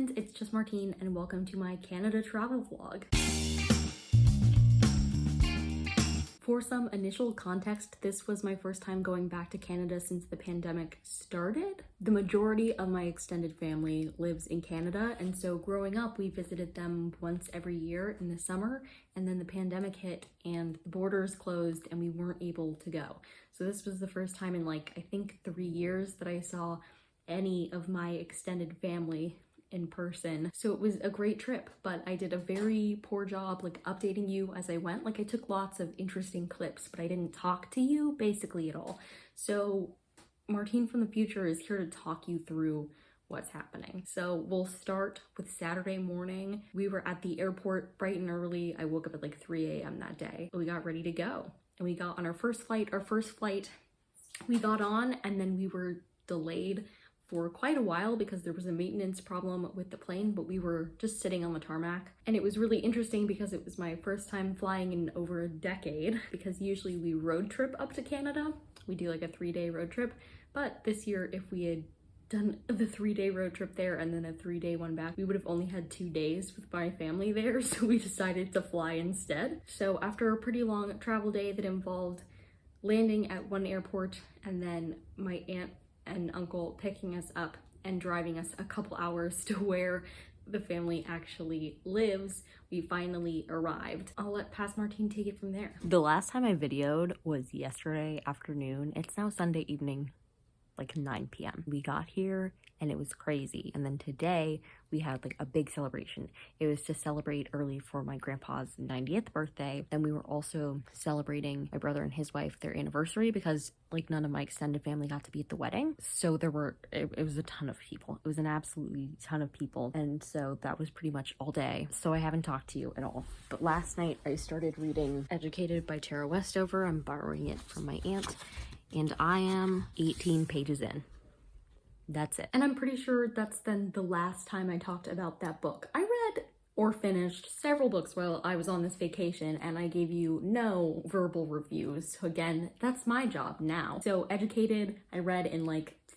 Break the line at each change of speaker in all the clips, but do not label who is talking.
friends, it's just Martine and welcome to my Canada travel vlog. For some initial context, this was my first time going back to Canada since the pandemic started. The majority of my extended family lives in Canada, and so growing up, we visited them once every year in the summer, and then the pandemic hit and the borders closed and we weren't able to go. So this was the first time in I think 3 years that I saw any of my extended family in person. So it was a great trip, but I did a very poor job updating you as I went. I took lots of interesting clips, but I didn't talk to you basically at all. So Martine from the future is here to talk you through what's happening. So we'll start with Saturday morning. We were at the airport bright and early. I woke up at 3 a.m. that day. We got ready to go and we got on our first flight. We got on and then we were delayed for quite a while because there was a maintenance problem with the plane, but we were just sitting on the tarmac. And it was really interesting because it was my first time flying in over a decade, because usually we road trip up to Canada. We do a 3-day road trip, but this year if we had done the 3-day road trip there and then a 3-day one back, we would have only had 2 days with my family there, so we decided to fly instead. So after a pretty long travel day that involved landing at one airport and then my aunt and uncle picking us up and driving us a couple hours to where the family actually lives, we finally arrived. I'll let Past Martine take it from there.
The last time I videoed was yesterday afternoon. It's now Sunday evening, 9 p.m. We got here and it was crazy. And then today we had a big celebration. It was to celebrate early for my grandpa's 90th birthday. Then we were also celebrating my brother and his wife, their anniversary, because none of my extended family got to be at the wedding. So it was a ton of people. It was an absolutely ton of people. And so that was pretty much all day. So I haven't talked to you at all. But last night I started reading Educated by Tara Westover. I'm borrowing it from my aunt. And I am 18 pages in. That's it.
And I'm pretty sure that's then the last time I talked about that book. I read or finished several books while I was on this vacation and I gave you no verbal reviews. So again, that's my job now. So Educated, I read in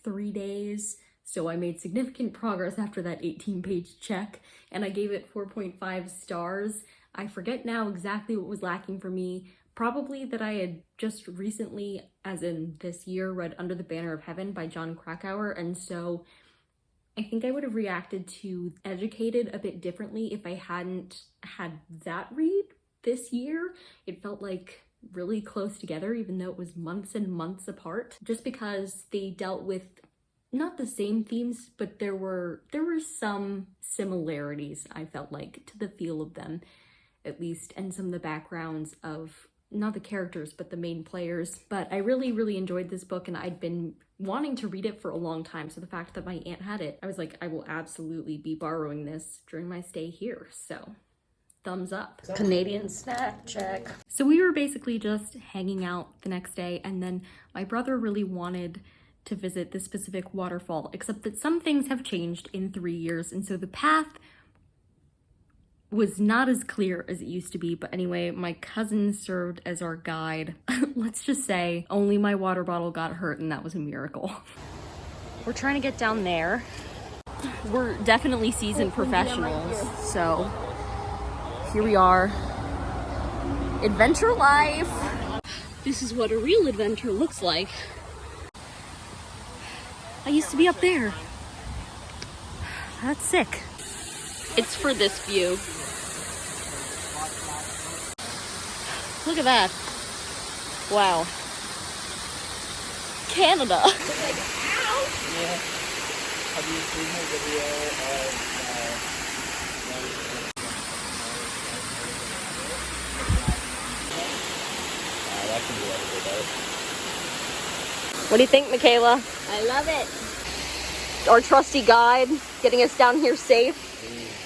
3 days. So I made significant progress after that 18-page check and I gave it 4.5 stars. I forget now exactly what was lacking for me. Probably that I had just recently, as in this year, read Under the Banner of Heaven by Jon Krakauer, and so I think I would have reacted to Educated a bit differently if I hadn't had that read this year. It felt really close together, even though it was months and months apart, just because they dealt with not the same themes, but there were some similarities, I felt to the feel of them, at least, and some of the backgrounds of not the characters, but the main players. But I really, really enjoyed this book and I'd been wanting to read it for a long time. So the fact that my aunt had it, I was I will absolutely be borrowing this during my stay here. So thumbs up.
Canadian snack check.
So we were basically just hanging out the next day and then my brother really wanted to visit this specific waterfall, except that some things have changed in 3 years. And so the path was not as clear as it used to be, but anyway, my cousin served as our guide. Let's just say only my water bottle got hurt and that was a miracle.
We're trying to get down there. We're definitely seasoned professionals, so here we are. Adventure life. This is what a real adventure looks like. I used to be up there. That's sick. It's for this view. Look at that. Wow. Canada.
Yeah. Have you seen her video of that can be edited out.
What do you think, Michaela?
I love it.
Our trusty guide getting us down here safe.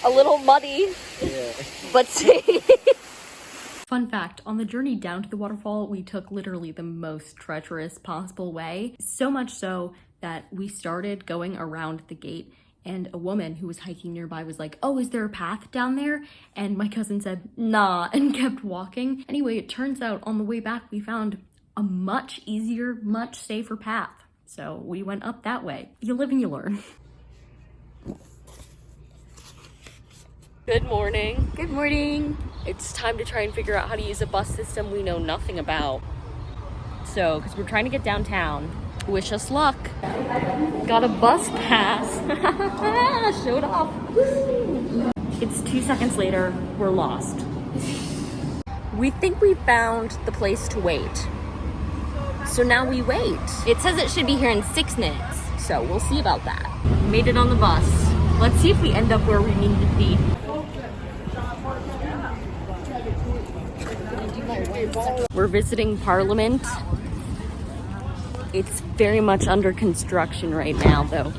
A little muddy,
Yeah.
but safe.
Fun fact, on the journey down to the waterfall, we took literally the most treacherous possible way. So much so that we started going around the gate and a woman who was hiking nearby was like, "Oh, is there a path down there?" And my cousin said, "Nah," and kept walking. Anyway, it turns out on the way back, we found a much easier, much safer path. So we went up that way. You live and you learn.
Good morning.
Good morning.
It's time to try and figure out how to use a bus system we know nothing about. So, because we're trying to get downtown. Wish us luck. Got a bus pass. Showed off. It's 2 seconds later. We're lost. We think we found the place to wait. So now we wait.
It says it should be here in 6 minutes.
So we'll see about that. Made it on the bus. Let's see if we end up where we need to be. We're visiting Parliament. It's very much under construction right now, though.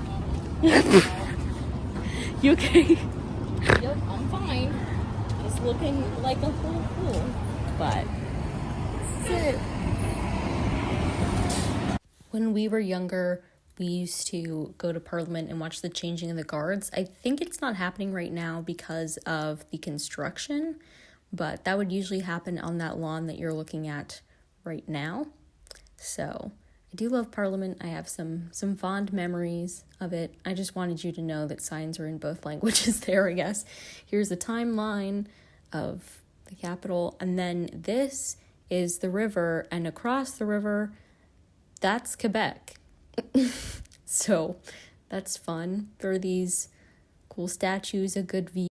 You okay?
Yep, I'm fine. It's looking like a whole pool.
But this is it.
When we were younger, we used to go to Parliament and watch the changing of the guards. I think it's not happening right now because of the construction, but that would usually happen on that lawn that you're looking at right now. So I do love Parliament. I have some fond memories of it. I just wanted you to know that signs are in both languages there, I guess. Here's the timeline of the capital, and then this is the river, and across the river, that's Quebec. So that's fun for these cool statues, a good view.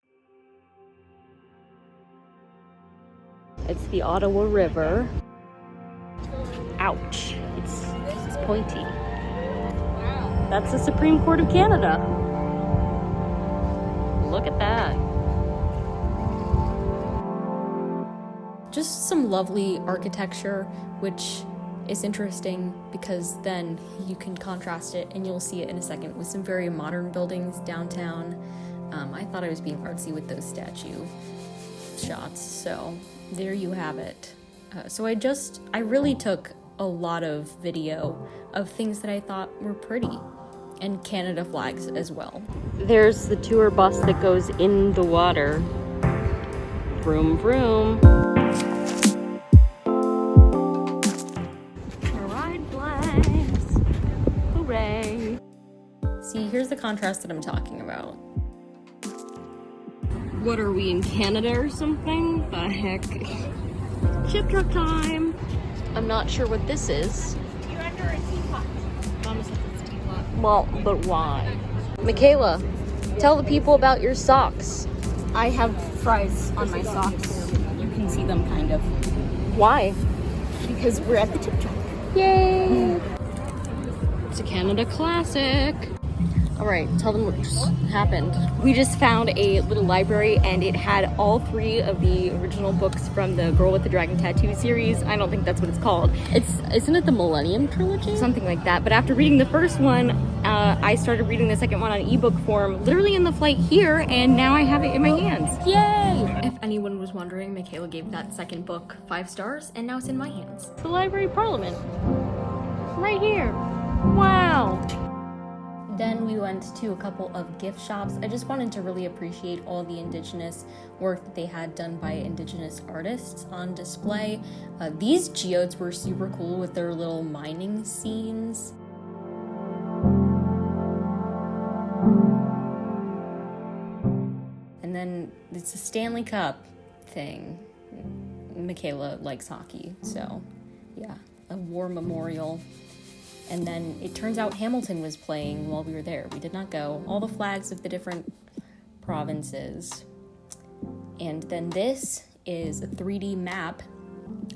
It's the Ottawa River. Ouch. It's pointy.
Wow.
That's the Supreme Court of Canada. Look at that.
Just some lovely architecture, which is interesting because then you can contrast it, and you'll see it in a second, with some very modern buildings downtown. I thought I was being artsy with those statue shots, so there you have it. So I really took a lot of video of things that I thought were pretty, and Canada flags as well.
There's the tour bus that goes in the water. Vroom, vroom. Ride flags. Hooray.
See, here's the contrast that I'm talking about.
What are we, in Canada or something? The heck? Chip truck time. I'm not sure what this is.
You're under a teapot. Mama says it's a teapot.
Well, but why? Michaela, tell the people about your socks.
I have fries on my socks. You can see them kind of.
Why?
Because we're at the chip truck.
Yay! It's a Canada classic. All right, tell them what just happened. We just found a little library, and it had all 3 of the original books from the Girl with the Dragon Tattoo series. I don't think that's what it's called. Isn't it the Millennium Trilogy? Something like that. But after reading the first one, I started reading the second one on ebook form, literally in the flight here, and now I have it in my hands. Yay!
If anyone was wondering, Michaela gave that second book 5 stars, and now it's in my hands.
The Library of Parliament. Right here. Wow.
Then we went to a couple of gift shops. I just wanted to really appreciate all the Indigenous work that they had done by Indigenous artists on display. These geodes were super cool with their little mining scenes. And then it's a Stanley Cup thing. Michaela likes hockey, so yeah, a war memorial. And then it turns out Hamilton was playing while we were there. We did not go. All the flags of the different provinces. And then this is a 3D map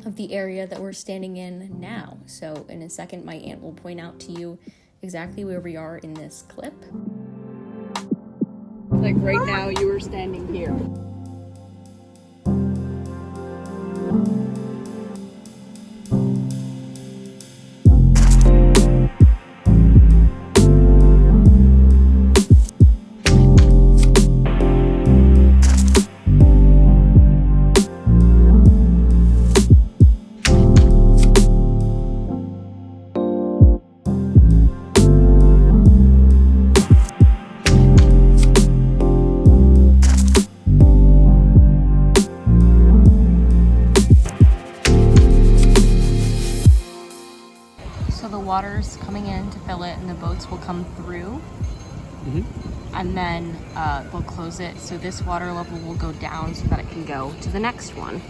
of the area that we're standing in now. So in a second, my aunt will point out to you exactly where we are in this clip.
Like right now, you were standing here.
So the water's coming in to fill it, and the boats will come through.
and then they'll close it. So this water level will go down so that it can go to the next one.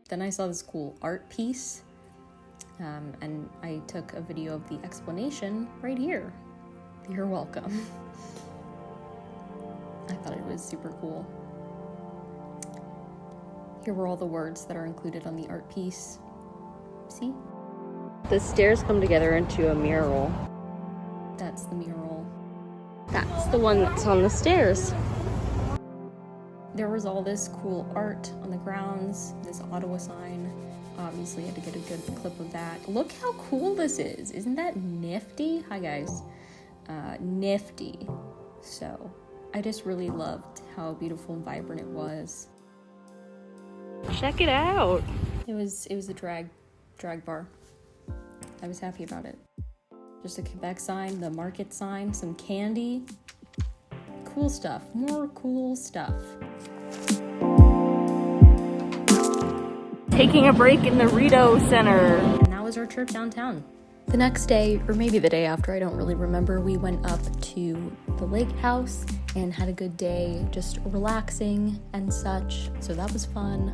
Then I saw this cool art piece, and I took a video of the explanation right here. You're welcome. I thought it was super cool. Here were all the words that are included on the art piece. See?
The stairs come together into a mural.
That's the mural.
That's the one that's on the stairs.
There was all this cool art on the grounds, this Ottawa sign. Obviously, I had to get a good clip of that. Look how cool this is. Isn't that nifty? Hi, guys. Nifty. So, I just really loved how beautiful and vibrant it was.
Check it out.
It was a drag bar. I was happy about it. Just a Quebec sign, the market sign, some candy. Cool stuff. More cool stuff.
Taking a break in the Rideau Center.
And that was our trip downtown. The next day, or maybe the day after, I don't really remember, we went up to the lake house and had a good day just relaxing and such. So that was fun.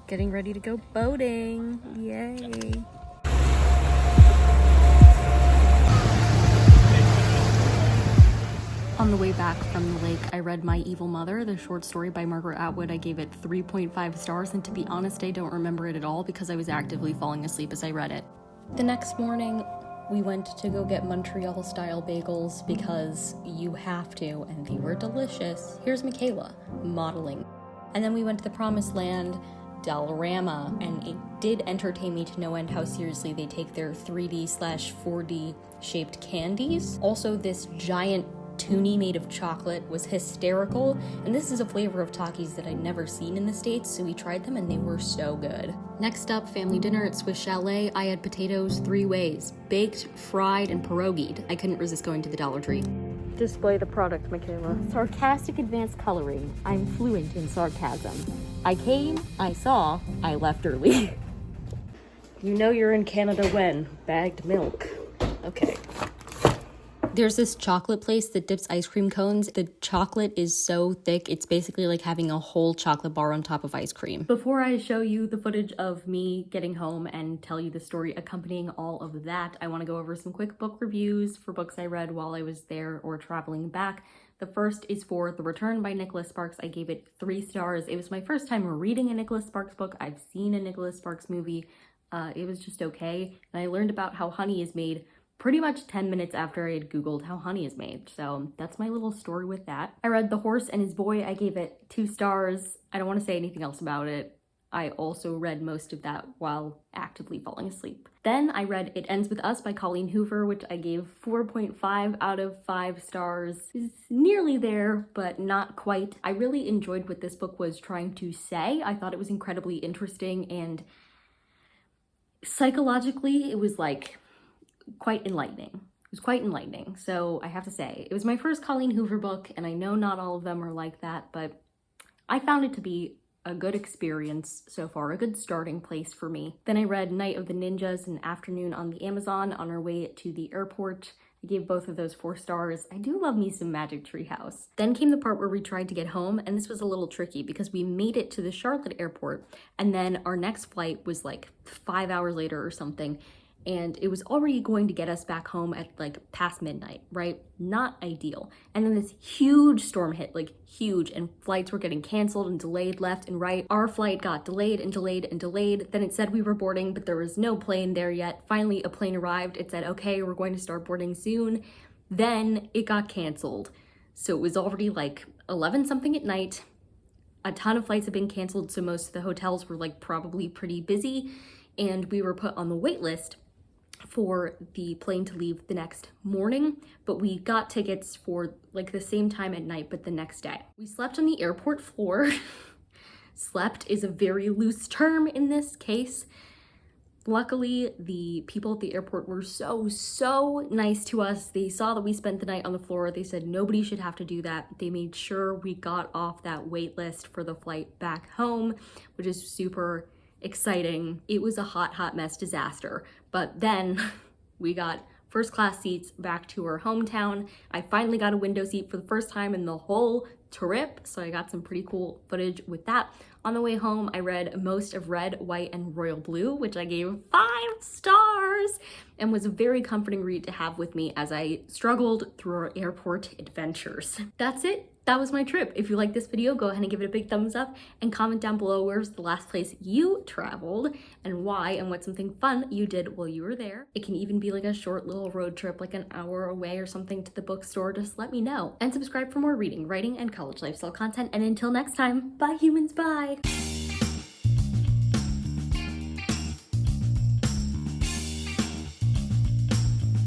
Getting ready to go boating. Yay. On the way back from the lake, I read My Evil Mother, the short story by Margaret Atwood. I gave it 3.5 stars, and to be honest, I don't remember it at all because I was actively falling asleep as I read it. The next morning, we went to go get Montreal-style bagels because you have to, and they were delicious. Here's Michaela, modeling. And then we went to the Promised Land, Dollarama, and it did entertain me to no end how seriously they take their 3D/4D shaped candies. Also, this giant toonie made of chocolate was hysterical, and this is a flavor of Takis that I'd never seen in the States, so we tried them and they were so good. Next up, family dinner at Swiss Chalet. I had potatoes 3 ways: baked, fried, and pierogied. I couldn't resist going to the Dollar Tree.
Display the product, Michaela.
Sarcastic advanced coloring. I'm fluent in sarcasm. I came, I saw, I left early.
You know you're in Canada when? Bagged milk. Okay.
There's this chocolate place that dips ice cream cones. The chocolate is so thick, it's basically like having a whole chocolate bar on top of ice cream. Before I show you the footage of me getting home and tell you the story accompanying all of that, I want to go over some quick book reviews for books I read while I was there or traveling back. The first is for The Return by Nicholas Sparks. I gave it 3 stars. It was my first time reading a Nicholas Sparks book. I've seen a Nicholas Sparks movie. It was just okay. And I learned about how honey is made pretty much 10 minutes after I had Googled how honey is made. So that's my little story with that. I read The Horse and His Boy. I gave it 2 stars. I don't want to say anything else about it. I also read most of that while actively falling asleep. Then I read It Ends With Us by Colleen Hoover, which I gave 4.5 out of 5 stars. It's nearly there, but not quite. I really enjoyed what this book was trying to say. I thought it was incredibly interesting, and psychologically, it was like quite enlightening. It was quite enlightening. So I have to say, it was my first Colleen Hoover book, and I know not all of them are like that, but I found it to be a good experience so far, a good starting place for me. Then I read Night of the Ninjas and Afternoon on the Amazon on our way to the airport. I gave both of those 4 stars. I do love me some Magic Tree House. Then came the part where we tried to get home, and this was a little tricky because we made it to the Charlotte airport, and then our next flight was like 5 hours later or something, and it was already going to get us back home at like past midnight, right? Not ideal. And then this huge storm hit, like huge, and flights were getting canceled and delayed left and right. Our flight got delayed and delayed and delayed. Then it said we were boarding, but there was no plane there yet. Finally, a plane arrived. It said, okay, we're going to start boarding soon. Then it got canceled. So it was already like 11 something at night. A ton of flights had been canceled, so most of the hotels were like probably pretty busy, and we were put on the wait list for the plane to leave the next morning, but we got tickets for like the same time at night, but the next day. We slept on the airport floor. Slept is a very loose term in this case. Luckily, the people at the airport were so nice to us. They saw that we spent the night on the floor. They said nobody should have to do that. They made sure we got off that wait list for the flight back home, which is super exciting. It was a hot mess disaster, but then we got first class seats back to our hometown. I finally got a window seat for the first time in the whole trip, so I got some pretty cool footage with that. On the way home, I read most of Red, White, and Royal Blue, which I gave 5 stars, and was a very comforting read to have with me as I struggled through our airport adventures. That's it. That was my trip. If you like this video, go ahead and give it a big thumbs up and comment down below where's the last place you traveled and why, and what's something fun you did while you were there. It can even be like a short little road trip, like an hour away or something to the bookstore. Just let me know. And subscribe for more reading, writing, and college lifestyle content. And until next time, bye humans, bye.